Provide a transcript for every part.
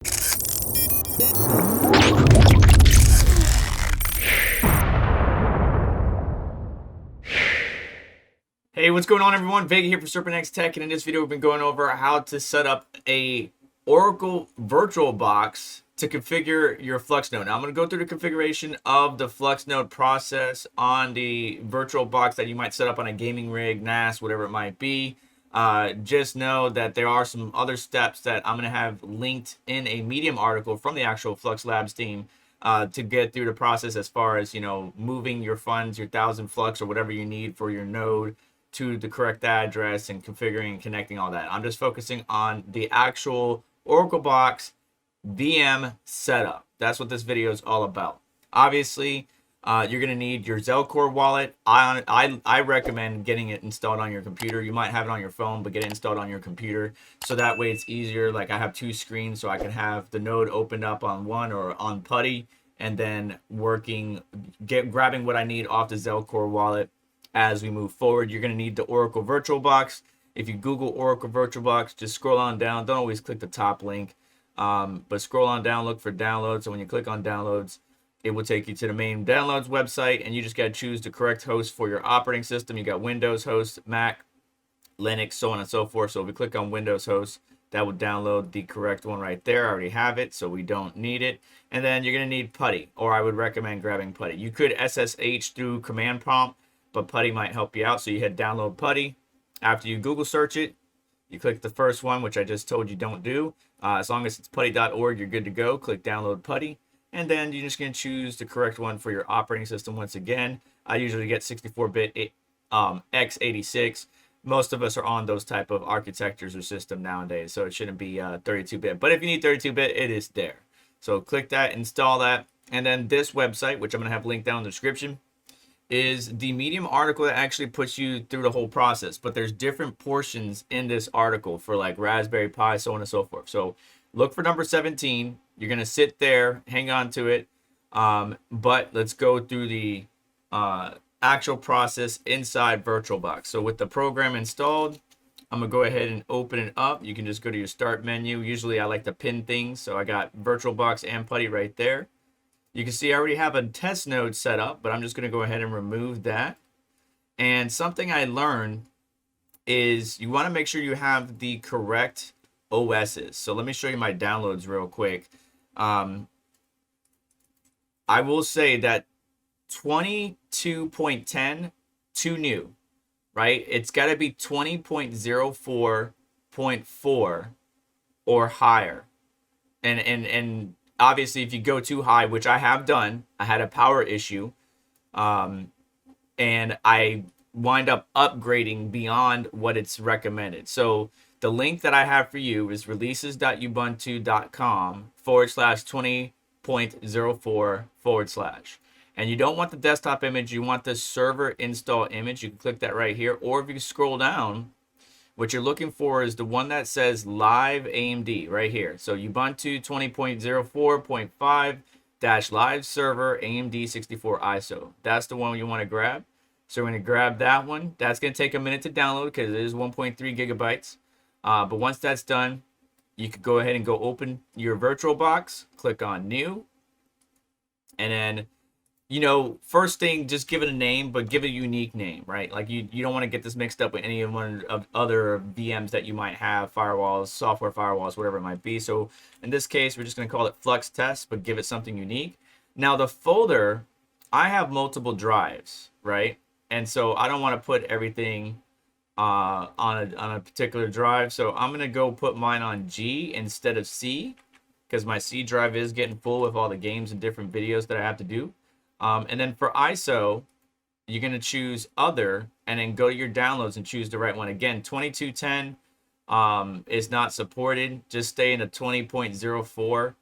Hey, what's going on, everyone? Vega here for SerpentX Tech, and in this video we've been going over how to set up a Oracle VirtualBox to configure your Flux node. Now I'm going to go through the configuration of the Flux node process on the VirtualBox that you might set up on a gaming rig, NAS, whatever it might be. Just know that there are some other steps that I'm going to have linked in a Medium article from the actual Flux Labs team to get through the process as far as, moving your funds, your 1,000 Flux or whatever you need for your node to the correct address and configuring and connecting all that. I'm just focusing on the actual Oracle Box VM setup. That's what this video is all about. Obviously, you're going to need your Zelcore wallet. I recommend getting it installed on your computer. You might have it on your phone, but get it installed on your computer. So that way it's easier. Like I have two screens, so I can have the node opened up on one or on Putty, and then grabbing what I need off the Zelcore wallet. As we move forward, you're going to need the Oracle VirtualBox. If you Google Oracle VirtualBox, just scroll on down. Don't always click the top link, but scroll on down, look for downloads. So when you click on downloads, it will take you to the main downloads website, and you just got to choose the correct host for your operating system. You got Windows host, Mac, Linux, so on and so forth. So if we click on Windows host, that will download the correct one right there. I already have it, so we don't need it. And then you're going to need Putty, or I would recommend grabbing Putty. You could SSH through command prompt, but Putty might help you out. So you hit download Putty. After you Google search it, you click the first one, which I just told you don't do. As long as it's putty.org, you're good to go. Click download Putty. And then you're just going to choose the correct one for your operating system. Once again, I usually get 64-bit x86. Most of us are on those type of architectures or system nowadays, so it shouldn't be 32-bit. But if you need 32-bit, it is there. So click that, install that. And then this website, which I'm going to have linked down in the description, is the Medium article that actually puts you through the whole process. But there's different portions in this article for like Raspberry Pi, so on and so forth. So look for number 17. You're going to sit there, hang on to it. But let's go through the actual process inside VirtualBox. So with the program installed, I'm going to go ahead and open it up. You can just go to your start menu. Usually I like to pin things. So I got VirtualBox and Putty right there. You can see I already have a test node set up, but I'm just going to go ahead and remove that. And something I learned is you want to make sure you have the correct OSs. So let me show you my downloads real quick. I will say that 22.10 too new, right? It's got to be 20.04.4 or higher. And obviously, if you go too high, which I have done, I had a power issue, and I wind up upgrading beyond what it's recommended. So the link that I have for you is releases.ubuntu.com/20.04/. And you don't want the desktop image, you want the server install image. You can click that right here, or if you scroll down, what you're looking for is the one that says live AMD right here. So Ubuntu 20.04.5-live server AMD 64 ISO. That's the one you want to grab. So we're going to grab that one. That's going to take a minute to download because it is 1.3 gigabytes. But once that's done, you could go ahead and go open your VirtualBox, click on new, and then first thing, just give it a name, but give it a unique name, right? Like you don't want to get this mixed up with any one of other VMs that you might have, firewalls, software firewalls, whatever it might be. So in this case, we're just going to call it Flux Test, but give it something unique. Now the folder, I have multiple drives, right? And so I don't want to put everything on a particular drive. So I'm going to go put mine on G instead of C, because my C drive is getting full with all the games and different videos that I have to do. And then for ISO, you're going to choose other and then go to your downloads and choose the right one. Again, 2210 is not supported. Just stay in a 20.04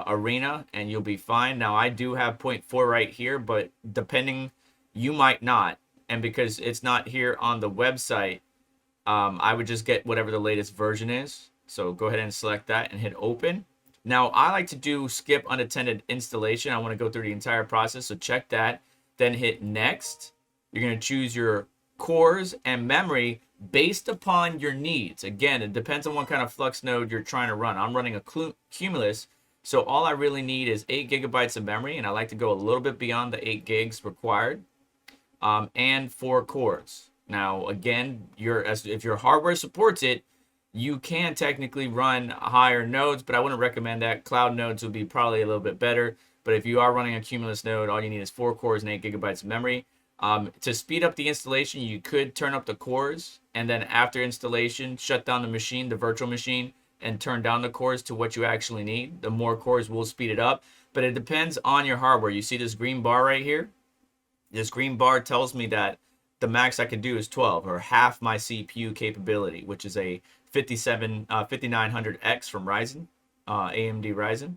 arena and you'll be fine. Now I do have 0.4 right here, but depending, you might not. And because it's not here on the website, I would just get whatever the latest version is. So go ahead and select that and hit open. Now, I like to do skip unattended installation. I want to go through the entire process, so check that. Then hit next. You're going to choose your cores, and memory based upon your needs. Again, it depends on what kind of Flux node you're trying to run. I'm running a Cumulus, so all I really need is 8 gigabytes of memory, and I like to go a little bit beyond the 8 gigs required, and 4 cores. Now, again, if your hardware supports it, you can technically run higher nodes, but I wouldn't recommend that. Cloud nodes would be probably a little bit better. But if you are running a Cumulus node, all you need is 4 cores and 8 gigabytes of memory. To speed up the installation, you could turn up the cores, and then after installation, shut down the machine, the virtual machine, and turn down the cores to what you actually need. The more cores will speed it up, but it depends on your hardware. You see this green bar right here? This green bar tells me that the max I can do is 12, or half my CPU capability, which is a 5900X from Ryzen, AMD Ryzen.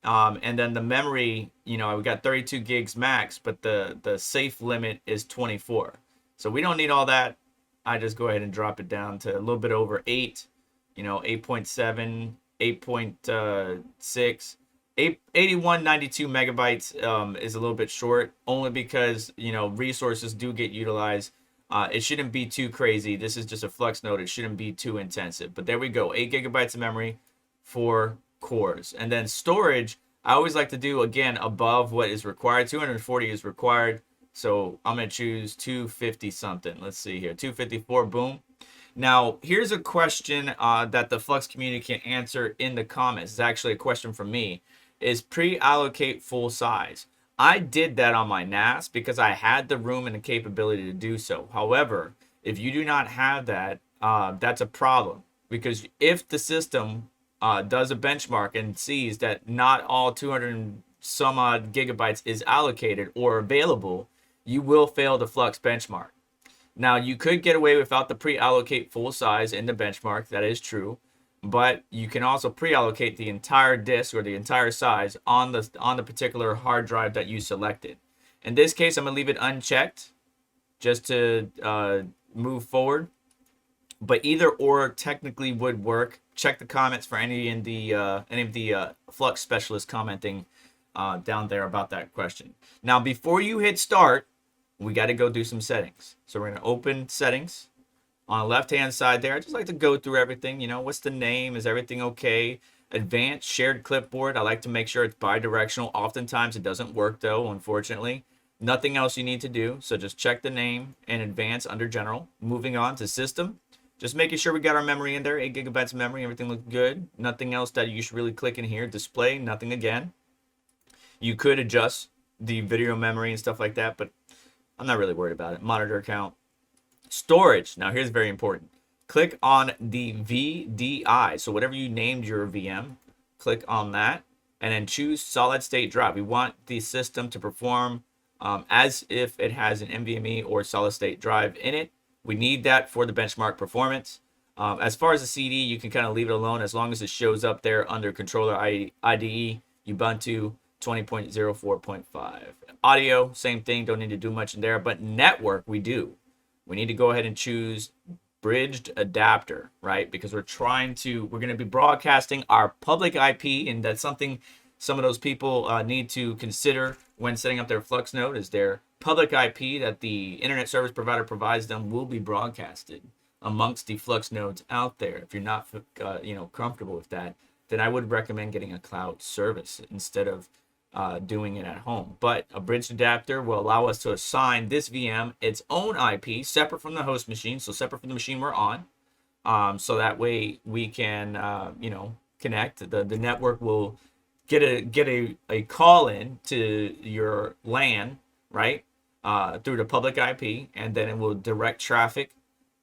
And then the memory, we got 32 gigs max, but the safe limit is 24. So we don't need all that. I just go ahead and drop it down to a little bit over 8, 8.7, 8.6. 8192 megabytes is a little bit short, only because resources do get utilized. It shouldn't be too crazy. This is just a Flux node. It shouldn't be too intensive. But there we go. 8 gigabytes of memory, 4 cores. And then storage, I always like to do, again, above what is required. 240 is required. So I'm going to choose 250 something. Let's see here. 254, boom. Now, here's a question that the Flux community can answer in the comments. It's actually a question from me. Is pre-allocate full size. I did that on my NAS because I had the room and the capability to do so. However, if you do not have that, that's a problem. Because if the system does a benchmark and sees that not all 200 and some odd gigabytes is allocated or available, you will fail the Flux benchmark. Now, you could get away without the pre-allocate full size in the benchmark. That is true. But you can also pre-allocate the entire disk or the entire size on the particular hard drive that you selected. In this case, I'm going to leave it unchecked just to move forward. But either or technically would work. Check the comments for any of the Flux specialists commenting down there about that question. Now, before you hit start, we got to go do some settings. So we're going to open settings. On the left-hand side there, I just like to go through everything. What's the name? Is everything okay? Advanced shared clipboard. I like to make sure it's bi-directional. Oftentimes it doesn't work though, unfortunately. Nothing else you need to do. So just check the name and advanced under general. Moving on to system. Just making sure we got our memory in there. 8 gigabytes of memory. Everything looks good. Nothing else that you should really click in here. Display. Nothing again. You could adjust the video memory and stuff like that, but I'm not really worried about it. Monitor count. Storage. Now here's very important. Click on the VDI. So whatever you named your VM, click on that and then choose solid state drive. We want the system to perform as if it has an NVMe or solid state drive in it. We need that for the benchmark performance. As far as the CD, you can kind of leave it alone as long as it shows up there under controller IDE, Ubuntu 20.04.5. Audio, same thing. Don't need to do much in there, but network we do. We need to go ahead and choose bridged adapter, right? Because we're going to be broadcasting our public IP, and that's something some of those people need to consider when setting up their Flux node. Is their public IP that the internet service provider provides them will be broadcasted amongst the Flux nodes out there. If you're not comfortable with that, then I would recommend getting a cloud service instead of doing it at home. But a bridge adapter will allow us to assign this VM its own IP separate from the host machine, so separate from the machine we're on, so that way we can connect. The network will get a call in to your LAN, right, through the public IP, and then it will direct traffic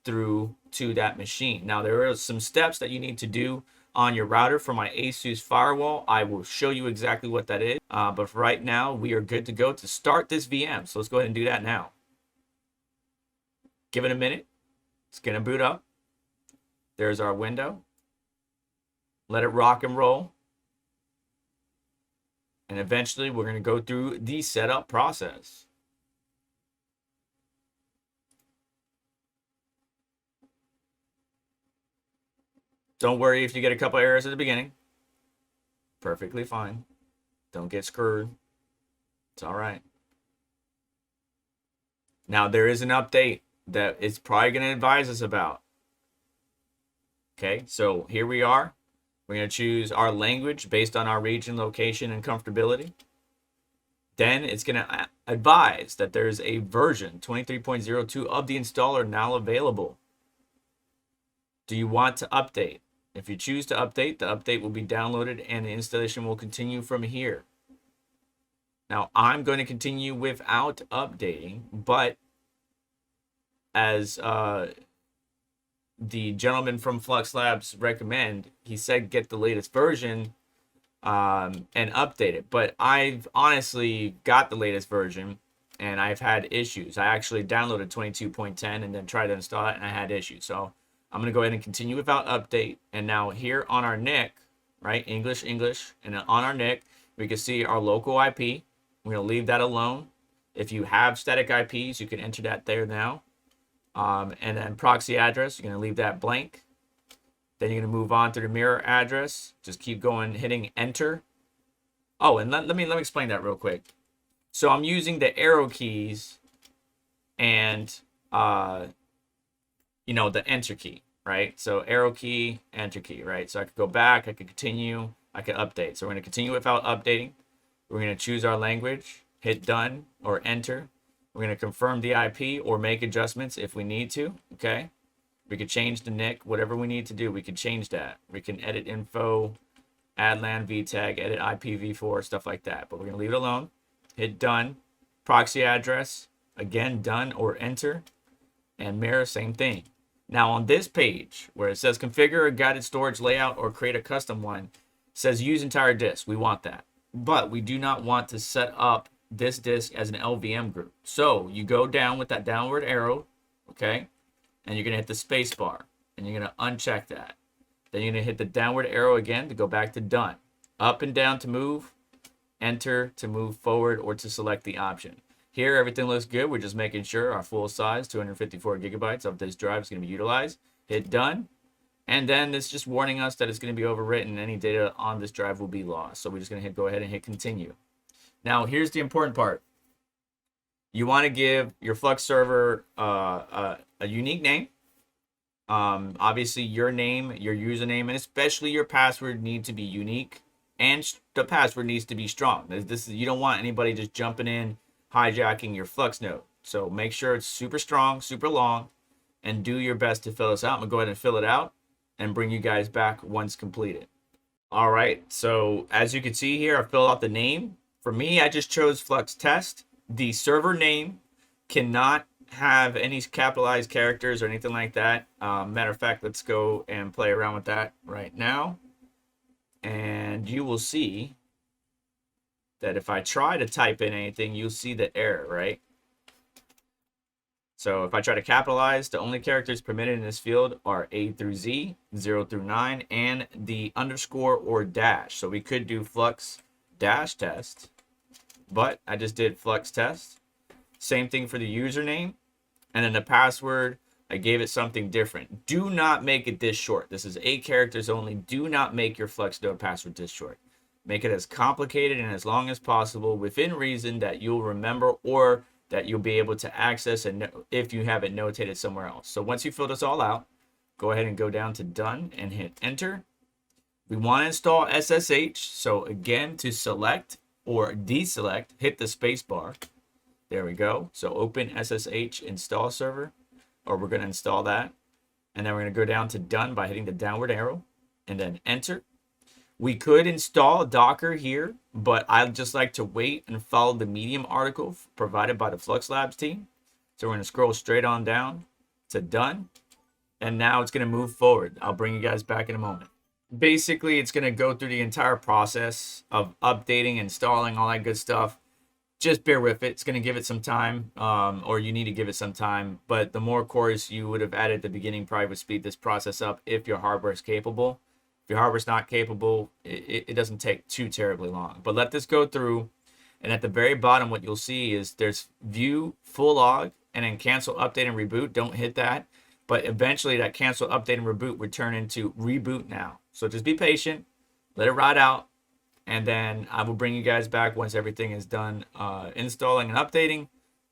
through to that machine. Now there are some steps that you need to do on your router for my ASUS firewall. I will show you exactly what that is. But for right now, we are good to go to start this VM. So let's go ahead and do that now. Give it a minute. It's going to boot up. There's our window. Let it rock and roll. And eventually, we're going to go through the setup process. Don't worry if you get a couple errors at the beginning. Perfectly fine. Don't get screwed. It's all right. Now, there is an update that it's probably going to advise us about. Okay, so here we are. We're going to choose our language based on our region, location, and comfortability. Then it's going to advise that there's a version 23.02 of the installer now available. Do you want to update? If you choose to update, the update will be downloaded and the installation will continue from here. Now, I'm going to continue without updating, but as the gentleman from Flux Labs recommend, he said get the latest version and update it. But I've honestly got the latest version and I've had issues. I actually downloaded 22.10 and then tried to install it and I had issues. So I'm going to go ahead and continue without update. And now here on our NIC, right, English, and then on our NIC, we can see our local IP. We're going to leave that alone. If you have static IPs, you can enter that there now. And then proxy address, you're going to leave that blank. Then you're going to move on to the mirror address. Just keep going, hitting enter. Oh, and let me explain that real quick. So I'm using the arrow keys and the enter key, right? So arrow key, enter key, right? So I could go back, I could continue, I could update. So we're going to continue without updating. We're going to choose our language, hit done or enter. We're going to confirm the IP or make adjustments if we need to, okay? We could change the NIC, whatever we need to do, we could change that. We can edit info, add LAN VTAG, edit IPv4, stuff like that. But we're going to leave it alone. Hit done. Proxy address, again, done or enter. And mirror, same thing. Now on this page, where it says configure a guided storage layout or create a custom one, it says use entire disk. We want that. But we do not want to set up this disk as an LVM group. So you go down with that downward arrow, okay? And you're going to hit the space bar and you're going to uncheck that. Then you're going to hit the downward arrow again to go back to done. Up and down to move, enter to move forward or to select the option. Here, everything looks good. We're just making sure our full size, 254 gigabytes of this drive is going to be utilized. Hit done. And then it's just warning us that it's going to be overwritten. Any data on this drive will be lost. So we're just going to go ahead and hit continue. Now, here's the important part. You want to give your Flux server a unique name. Obviously, your name, your username, and especially your password need to be unique. And the password needs to be strong. You don't want anybody just jumping in, hijacking your Flux node. So make sure it's super strong, super long, and do your best to fill this out. I'm going to go ahead and fill it out and bring you guys back once completed. All right, so as you can see here, I filled out the name. For me, I just chose Flux Test. The server name cannot have any capitalized characters or anything like that. Matter of fact, let's go and play around with that right now. And you will see that if I try to type in anything, you'll see the error, right? So if I try to capitalize, the only characters permitted in this field are A through Z, 0 through 9, and the underscore or dash. So we could do Flux dash test, but I just did Flux test. Same thing for the username. And then the password, I gave it something different. Do not make it this short. This is 8 characters only. Do not make your Flux node password this short. Make it as complicated and as long as possible within reason that you'll remember or that you'll be able to access and if you have it notated somewhere else. So once you fill this all out, go ahead and go down to done and hit enter. We want to install SSH. So again, to select or deselect, hit the space bar. There we go. So open SSH install server, or we're going to install that. And then we're going to go down to done by hitting the downward arrow and then enter. We could install Docker here, but I'd just like to wait and follow the Medium article provided by the Flux Labs team. So we're going to scroll straight on down to done. And now it's going to move forward. I'll bring you guys back in a moment. Basically, it's going to go through the entire process of updating, installing, all that good stuff. Just bear with it. It's going to give it some time, or you need to give it some time. But the more cores you would have added at the beginning probably would speed this process up if your hardware is capable. If your hardware's not capable, it doesn't take too terribly long. But let this go through, and at the very bottom, what you'll see is there's view full log, and then cancel, update, and reboot. Don't hit that. But eventually, that cancel, update, and reboot would turn into reboot now. So just be patient, let it ride out, and then I will bring you guys back once everything is done installing and updating.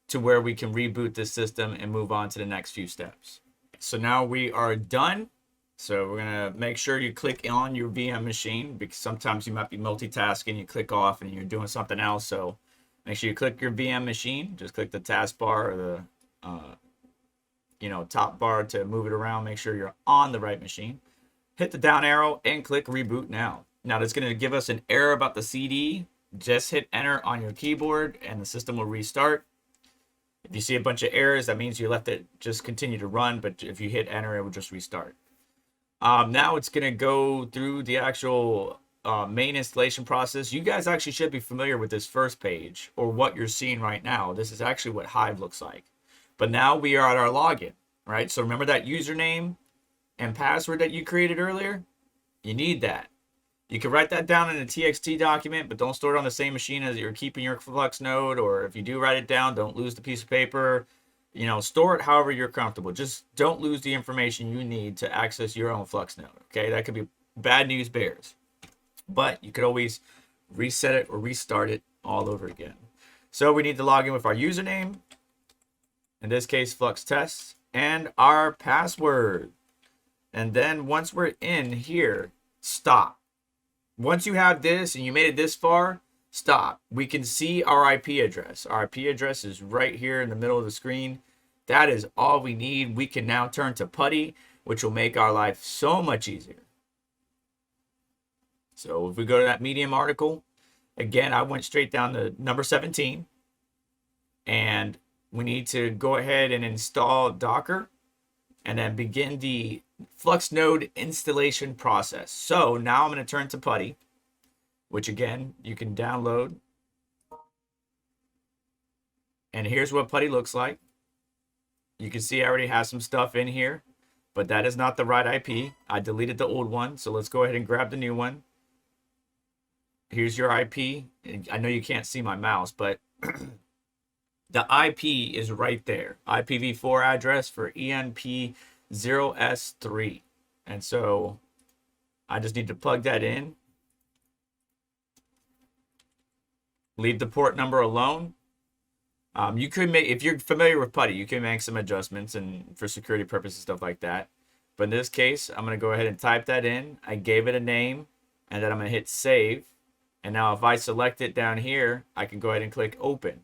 to where we can reboot the system and move on to the next few steps. So now we are done. So we're going to make sure you click on your VM machine, because sometimes you might be multitasking, you click off and you're doing something else. So make sure you click your VM machine. Just click the taskbar or the top bar to move it around. Make sure you're on the right machine. Hit the down arrow and click reboot now. Now that's going to give us an error about the CD. Just hit enter on your keyboard and the system will restart. If you see a bunch of errors, that means you left it just continue to run, but if you hit enter, it will just restart. Now it's going to go through the actual main installation process. You guys actually should be familiar with this first page, or what you're seeing right now. This is actually what Hive looks like. But now we are at our login, right? So remember that username and password that you created earlier? You need that. You can write that down in a TXT document, but don't store it on the same machine as you're keeping your Flux node. Or if you do write it down, don't lose the piece of paper. Store it however you're comfortable. Just don't lose the information you need to access your own Flux node. Okay, that could be bad news bears. But you could always reset it or restart it all over again. So we need to log in with our username, in this case Flux Tests, and our password. And then once we're in here, stop. Once you have this and you made it this far, stop. We can see our IP address. Our IP address is right here in the middle of the screen. That is all we need. We can now turn to PuTTY, which will make our life so much easier. So if we go to that Medium article, again, I went straight down to number 17. And we need to go ahead and install Docker and then begin the Flux node installation process. So now I'm going to turn to PuTTY, which again, you can download. And here's what PuTTY looks like. You can see I already have some stuff in here, but that is not the right IP. I deleted the old one. So let's go ahead and grab the new one. Here's your IP. I know you can't see my mouse, but the IP is right there. IPv4 address for ENP0S3. And so I just need to plug that in. Leave the port number alone. You could make, if you're familiar with PuTTY, you can make some adjustments and for security purposes, stuff like that. But in this case, I'm going to go ahead and type that in. I gave it a name, and then I'm going to hit save. And now if I select it down here, I can go ahead and click open.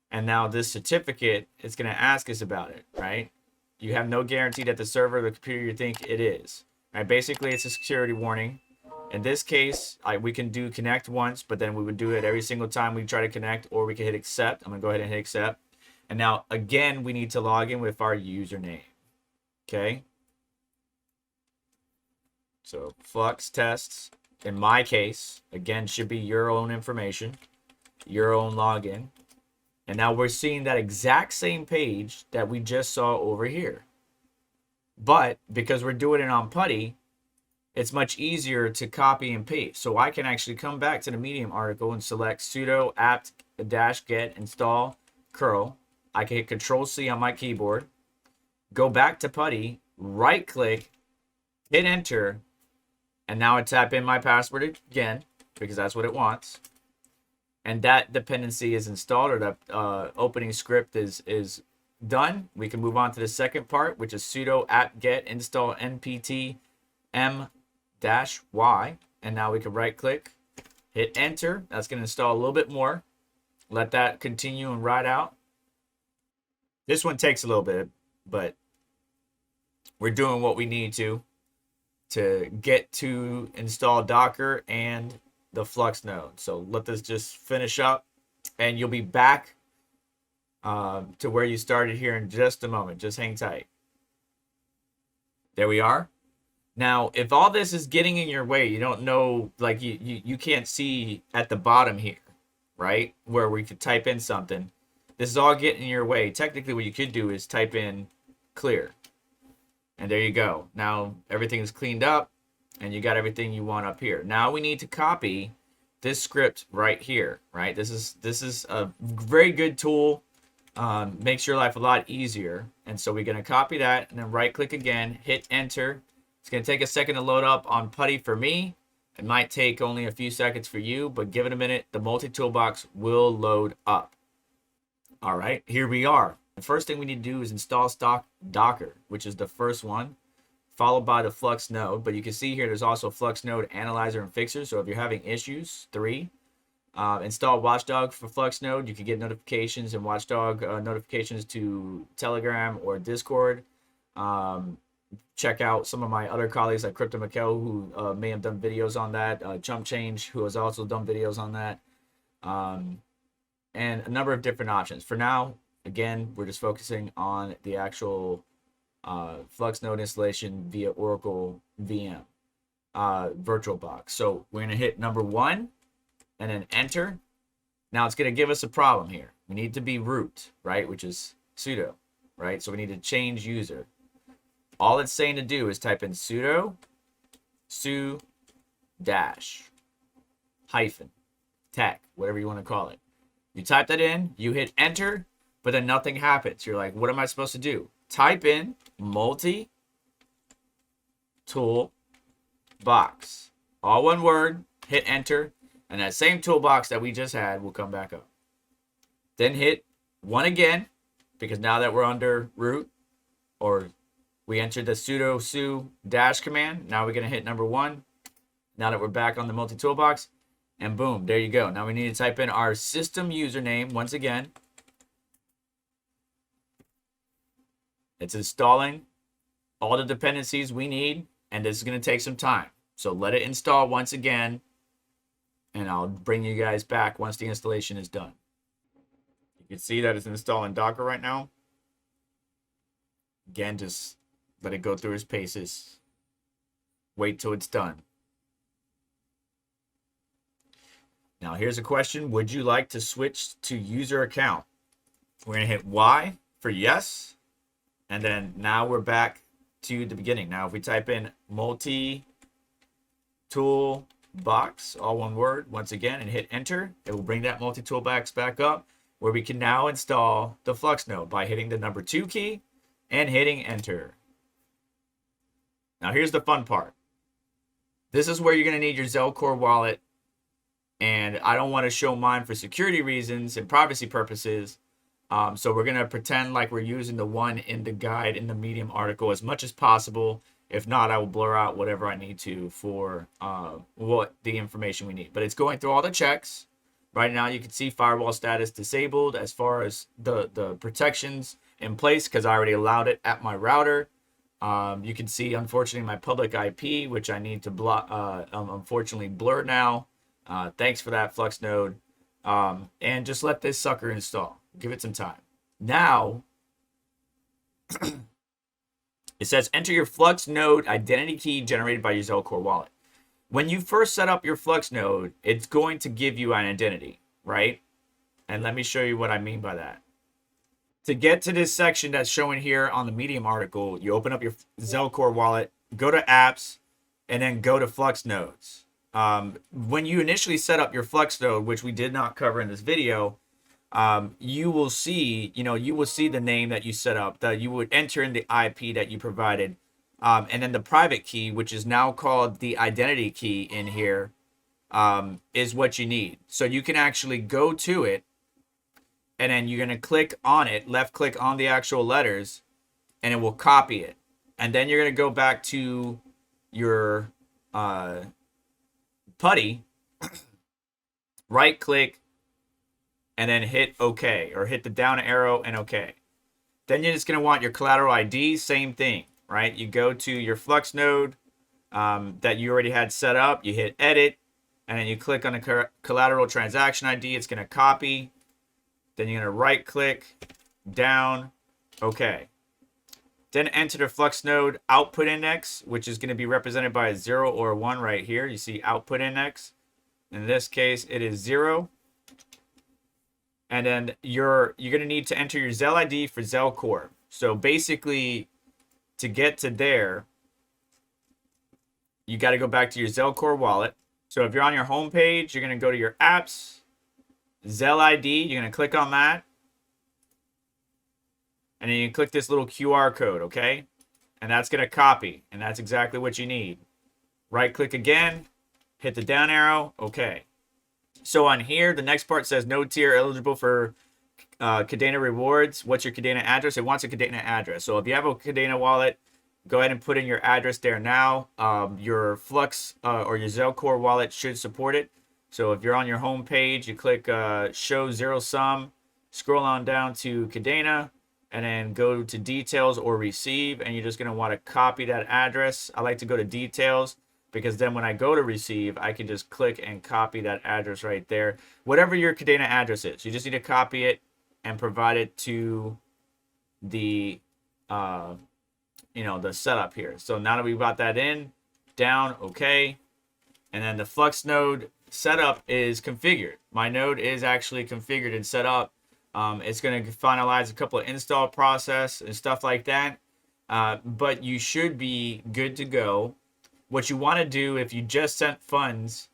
And now this certificate is going to ask us about it, right? You have no guarantee that the server or the computer you think it is. Right? Basically, it's a security warning. In this case, we can do connect once, but then we would do it every single time we try to connect, or we can hit accept. I'm going to go ahead and hit accept. And now, again, we need to log in with our username. Okay? So, Flux Tests, in my case, again, should be your own information, your own login. And now we're seeing that exact same page that we just saw over here. But because we're doing it on PuTTY, it's much easier to copy and paste. So I can actually come back to the Medium article and select sudo apt-get install curl. I can hit Control-C on my keyboard, go back to PuTTY, right-click, hit enter, and now I type in my password again, because that's what it wants. And that dependency is installed, or the opening script is done. We can move on to the second part, which is sudo apt-get install npt m-y. And now we can right click, hit enter. That's going to install a little bit more. Let that continue and ride out. This one takes a little bit, but we're doing what we need to get to install Docker and the Flux node. So let this just finish up, and you'll be back to where you started here in just a moment. Just hang tight. There we are. Now, if all this is getting in your way, you don't know, like you can't see at the bottom here, right, where we could type in something. This is all getting in your way. Technically, what you could do is type in clear. And there you go. Now everything is cleaned up, and you got everything you want up here. Now we need to copy this script right here, right? This is a very good tool. Makes your life a lot easier. And so we're going to copy that, and then right click again, hit enter. It's going to take a second to load up on PuTTY for me. It might take only a few seconds for you, but give it a minute. The multi-toolbox will load up. All right, here we are. The first thing we need to do is install stock Docker, which is the first one, followed by the Flux node. But you can see here there's also Flux node analyzer and fixer. So if you're having issues, 3. Install Watchdog for Flux node. You can get notifications and Watchdog notifications to Telegram or Discord. Check out some of my other colleagues like Crypto Mikkel, who may have done videos on that. Chump Change, who has also done videos on that. And a number of different options. For now, again, we're just focusing on the actual Flux node installation via Oracle VM VirtualBox. So we're going to hit number 1 and then enter. Now it's going to give us a problem here. We need to be root, right? Which is sudo, right? So we need to change user. All it's saying to do is type in sudo su dash hyphen tech, whatever you want to call it. You type that in, you hit enter, but then nothing happens. You're like, what am I supposed to do? Type in multi tool box, all one word, hit enter, and that same toolbox that we just had will come back up. Then hit 1 again, because now that we're under root, or we entered the sudo su dash command, now we're going to hit number 1. Now that we're back on the multi toolbox, and boom, there you go. Now we need to type in our system username once again. It's installing all the dependencies we need, and this is going to take some time. So let it install once again, and I'll bring you guys back once the installation is done. You can see that it's installing Docker right now. Again, just let it go through its paces. Wait till it's done. Now here's a question. Would you like to switch to user account? We're going to hit Y for yes. And then now we're back to the beginning. Now if we type in multi-tool box, all one word, once again, and hit enter, it will bring that multi-tool box back up, where we can now install the Flux node by hitting the number 2 key and hitting enter. Now here's the fun part. This is where you're going to need your Zelcore wallet. And I don't want to show mine for security reasons and privacy purposes. So we're going to pretend like we're using the one in the guide in the Medium article as much as possible. If not, I will blur out whatever I need to for what the information we need. But it's going through all the checks. Right now, you can see firewall status disabled as far as the protections in place, because I already allowed it at my router. You can see, unfortunately, my public IP, which I need to block, unfortunately blur now. Thanks for that, Flux node. And just let this sucker install. Give it some time. Now, it says enter your Flux node identity key generated by your Zelcore wallet. When you first set up your Flux node, it's going to give you an identity, right? And let me show you what I mean by that. To get to this section that's showing here on the Medium article, you open up your Zelcore wallet, go to apps, and then go to Flux nodes. When you initially set up your Flux node, which we did not cover in this video, you will see the name that you set up, that you would enter in the IP that you provided, and then the private key, which is now called the identity key in here, is what you need. So you can actually go to it, and then you're going to click on it, left click on the actual letters, and it will copy it. And then you're going to go back to your putty, right click, and then hit OK, or hit the down arrow and OK. Then you're just going to want your collateral ID, same thing, right? You go to your Flux node that you already had set up, you hit edit, and then you click on the collateral transaction ID. It's going to copy. Then you're going to right click, down, OK. Then enter the Flux node output index, which is going to be represented by a 0 or a 1 right here. You see output index. In this case, it is 0. And then you're going to need to enter your Zel ID for Zelcore. So basically, to get to there, you got to go back to your Zelcore wallet. So if you're on your home page, you're going to go to your apps, Zel ID. You're going to click on that. And then you click this little QR code, okay? And that's going to copy. And that's exactly what you need. Right click again. Hit the down arrow. Okay. So on here, the next part says node tier eligible for Kadena rewards. What's your Kadena address? It wants a Kadena address. So if you have a Kadena wallet, go ahead and put in your address there now. Your Flux or your Zelcore wallet should support it. So if you're on your home page, you click show zero sum, scroll on down to Kadena, and then go to details or receive, and you're just going to want to copy that address. I like to go to details because then when I go to receive, I can just click and copy that address right there. Whatever your Kadena address is, you just need to copy it and provide it to the the setup here. So now that we've got that in, down, okay, and then the Flux node setup is configured. My node is actually configured and set up. It's going to finalize a couple of install process and stuff like that, but you should be good to go. What you want to do if you just sent funds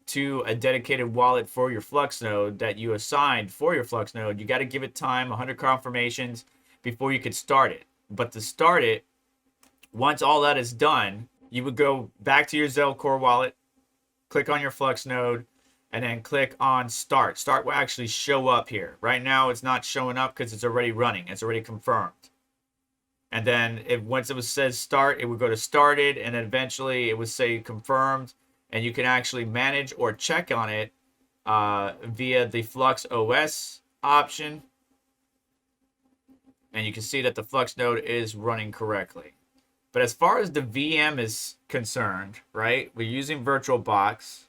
to a dedicated wallet for your Flux node that you assigned for your Flux node, you got to give it time, 100 confirmations before you could start it. But to start it, once all that is done, you would go back to your Zelcore wallet, click on your Flux node, and then click on start. Start will actually show up here. Right now, it's not showing up because it's already running. It's already confirmed. And then once it says start, it would go to started, and then eventually it would say confirmed, and you can actually manage or check on it via the Flux OS option. And you can see that the Flux node is running correctly. But as far as the VM is concerned, right, we're using VirtualBox.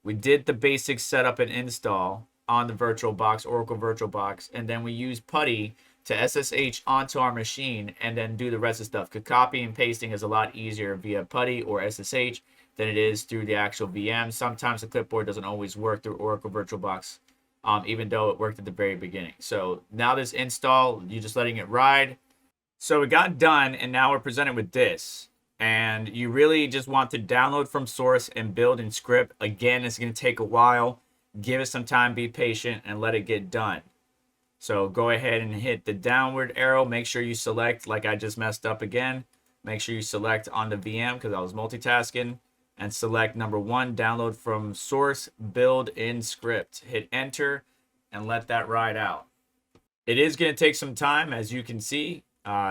We did the basic setup and install on the VirtualBox, Oracle VirtualBox, and then we use PuTTY to SSH onto our machine and then do the rest of the stuff. Because copy and pasting is a lot easier via PuTTY or SSH than it is through the actual VM. Sometimes the clipboard doesn't always work through Oracle VirtualBox, even though it worked at the very beginning. So now this install, you're just letting it ride. So it got done, and now we're presented with this. And you really just want to download from source and build in script. Again, it's going to take a while. Give it some time, be patient, and let it get done. So go ahead and hit the downward arrow. Make sure you select, like I just messed up again. Make sure you select on the VM because I was multitasking. And select number 1, download from source, build in script. Hit enter and let that ride out. It is going to take some time, as you can see.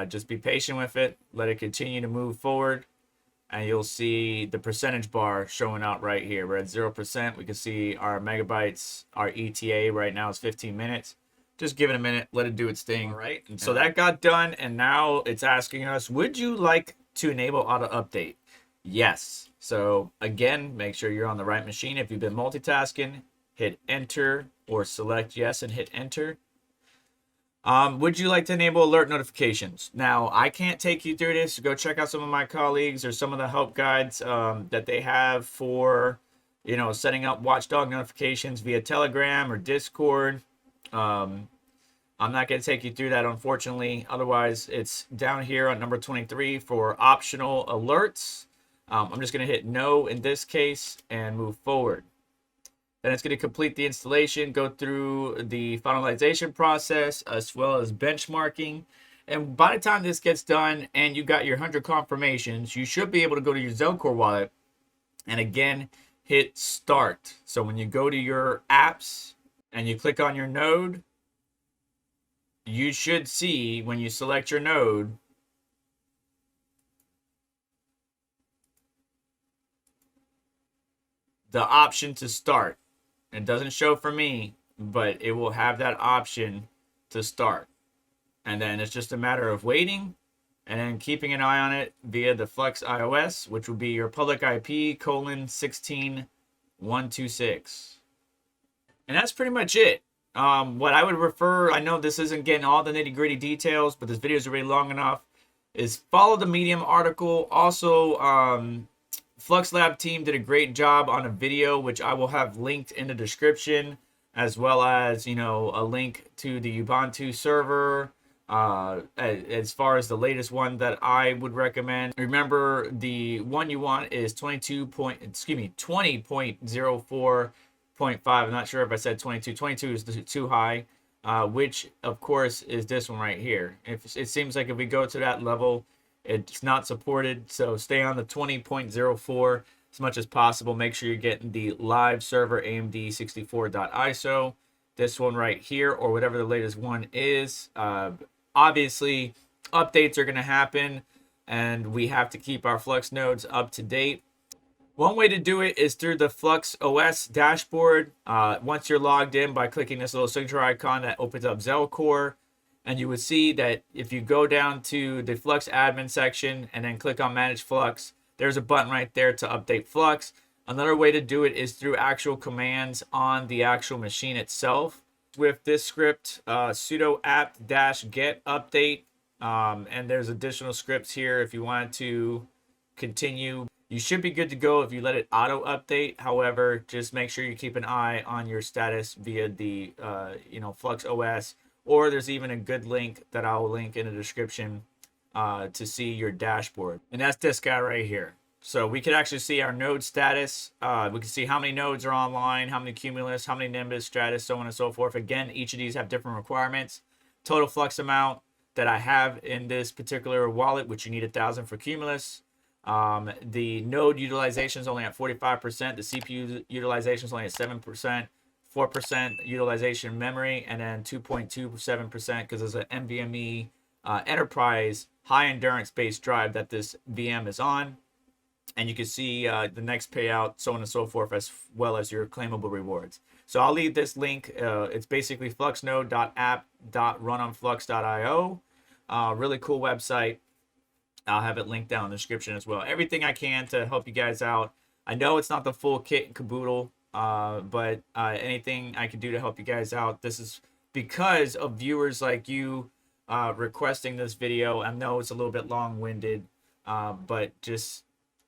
Just be patient with it. Let it continue to move forward. And you'll see the percentage bar showing out right here. We're at 0%. We can see our megabytes, our ETA right now is 15 minutes. Just give it a minute. Let it do its thing. All right. And so that got done. And now it's asking us, would you like to enable auto update? Yes. So again, make sure you're on the right machine. If you've been multitasking, hit enter or select yes and hit enter. Would you like to enable alert notifications? Now, I can't take you through this. Go check out some of my colleagues or some of the help guides that they have for, setting up watchdog notifications via Telegram or Discord. I'm not going to take you through that, unfortunately. Otherwise, it's down here on number 23 for optional alerts. I'm just going to hit no in this case and move forward. Then it's going to complete the installation, go through the finalization process, as well as benchmarking. And by the time this gets done and you got your 100 confirmations, you should be able to go to your Zelcore wallet and again, hit start. So when you go to your apps and you click on your node, you should see when you select your node, the option to start. It doesn't show for me, but it will have that option to start. And then it's just a matter of waiting and then keeping an eye on it via the Flux iOS, which will be your public IP :16126. And that's pretty much it. What I would refer, I know this isn't getting all the nitty-gritty details, but this video is already long enough, is follow the Medium article. Also, Flux Lab team did a great job on a video, which I will have linked in the description, as well as, a link to the Ubuntu server, as far as the latest one that I would recommend. Remember, the one you want is 20.04.5. I'm not sure if I said 22. 22 is too high, which, of course, is this one right here. It seems like if we go to that level, it's not supported, so stay on the 20.04 as much as possible. Make sure you're getting the live server AMD 64.ISO. this one right here, or whatever the latest one is. Obviously, updates are going to happen, and we have to keep our Flux nodes up to date. One way to do it is through the Flux OS dashboard. Once you're logged in, by clicking this little signature icon, that opens up Zelcore, and you would see that if you go down to the Flux admin section and then click on Manage Flux, there's a button right there to update Flux. Another way to do it is through actual commands on the actual machine itself. With this script, sudo apt-get update, and there's additional scripts here if you wanted to continue. You should be good to go if you let it auto update. However, just make sure you keep an eye on your status via the Flux OS, or there's even a good link that I'll link in the description to see your dashboard, and that's this guy right here. So we could actually see our node status. We can see how many nodes are online, how many Cumulus, how many Nimbus, Stratus, so on and so forth. Again, each of these have different requirements. Total Flux amount that I have in this particular wallet, which you need 1,000 for Cumulus. The node utilization is only at 45%. The CPU utilization is only at 7%. 4% utilization memory, and then 2.27% because there's an NVMe enterprise high endurance based drive that this VM is on. And you can see the next payout, so on and so forth, as well as your claimable rewards. So I'll leave this link. It's basically fluxnode.app.runonflux.io. Really cool website. I'll have it linked down in the description as well. Everything I can to help you guys out. I know it's not the full kit and caboodle, but anything I can do to help you guys out. This is because of viewers like you requesting this video. I know it's a little bit long-winded, but just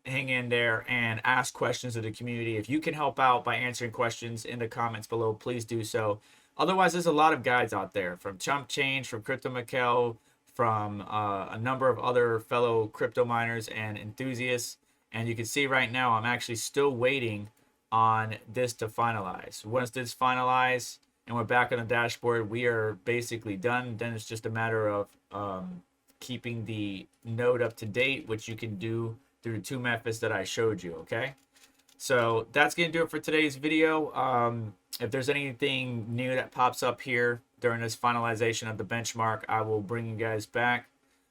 hang in there and ask questions of the community. If you can help out by answering questions in the comments below, please do so. Otherwise, there's a lot of guides out there from Chump Change, from Crypto Mikkel, from a number of other fellow crypto miners and enthusiasts. And you can see right now, I'm actually still waiting on this to finalize. Once this finalizes and we're back on the dashboard, we are basically done. Then it's just a matter of keeping the node up to date, which you can do through the two methods that I showed you. Okay, so that's gonna do it for today's video. If there's anything new that pops up here during this finalization of the benchmark, I will bring you guys back.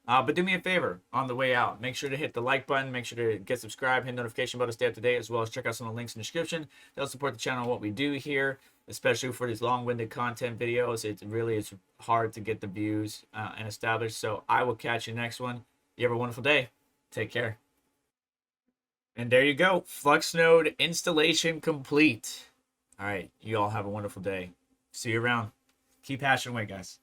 But do me a favor on the way out. Make sure to hit the like button. Make sure to get subscribed, hit the notification bell to stay up to date, as well as check out some of the links in the description. They'll support the channel and what we do here, especially for these long-winded content videos. It really is hard to get the views and established. So I will catch you next one. You have a wonderful day. Take care. And there you go. Flux node installation complete. All right. You all have a wonderful day. See you around. Keep hashing away, guys.